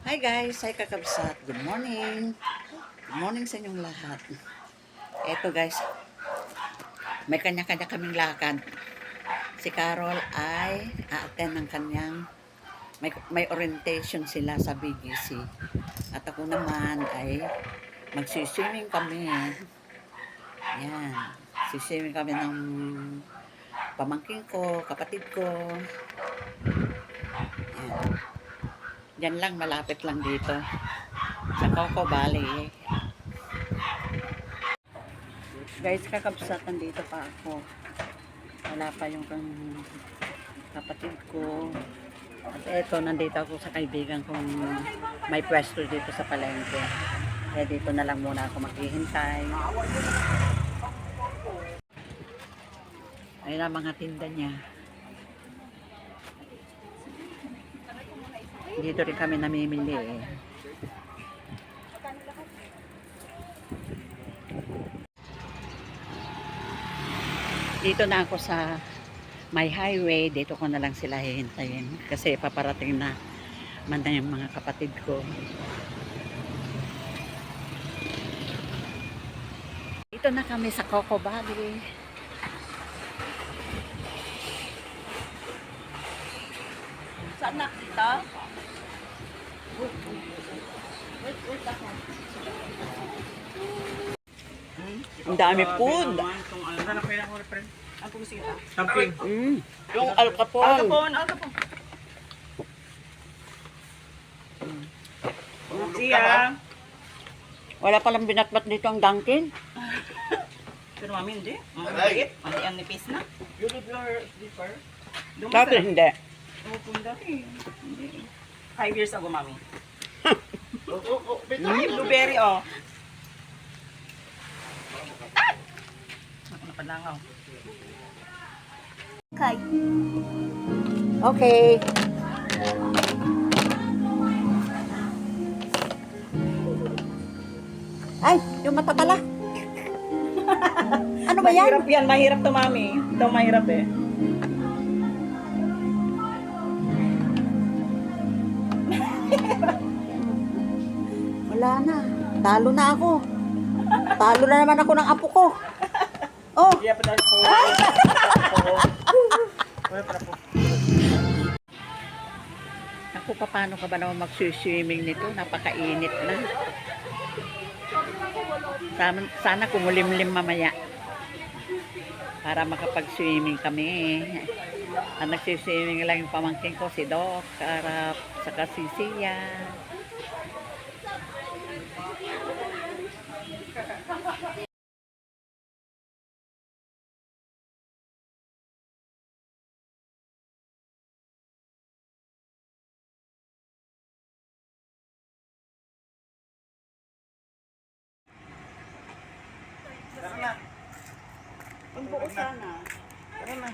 Hi guys, hi kakabsat. Good morning. Good morning sa inyong lahat. Eto guys, may kanya-kanya kaming lakad. Si Carol ay a-attend ng kanyang may orientation sila sa BGC. At ako naman ay magsiswimming kami. Yan. Siswimming kami ng pamangking ko, kapatid ko. Yan. Yan lang, malapit lang dito. Sa Coco Valley. Guys, kakabsat, nandito pa ako. Wala pa yung kapatid ko. At eto, nandito ako sa kaibigan kong may pwesto dito sa palengke. Kaya dito na lang muna ako maghihintay. Ayun ang mga tinda niya. Dito rin kami namimili eh. Dito na ako sa may highway. Dito ko na lang sila hihintayin. Kasi paparating na man na yung mga kapatid ko. Dito na kami sa Coco Valley. Saan nakita? Wait ako. Ang dami food. Ang pumusita. Samping. Yung alkapon. Alkapon. Siya. Wala palang binatbat dito ang Dunkin. Pero mami hindi. Ang liit. Ang nipis na. You live your differ? Dati hindi. Oo, kung dati. Hindi. 5 years ago, mami. Ay, blueberry, oh. Ako napalangaw. Okay. Ay, yung mata pala. Ano ba yan? Mahirap yan. Mahirap to, mami. Ito mahirap eh. Wala na. Talo na ako. Talo na naman ako ng apo ko. Oh, Iya, padal po. Wala para po. ako paano ka ba naman mag-swimming nito? Napakainit na. Sana kumulimlim mamaya. Para makapag-swimming kami. Ang nagsiswimming lang yung pamangkin ko, si Doc, Karap, saka si Sia. Tara na. Ang buo sana. Tara na.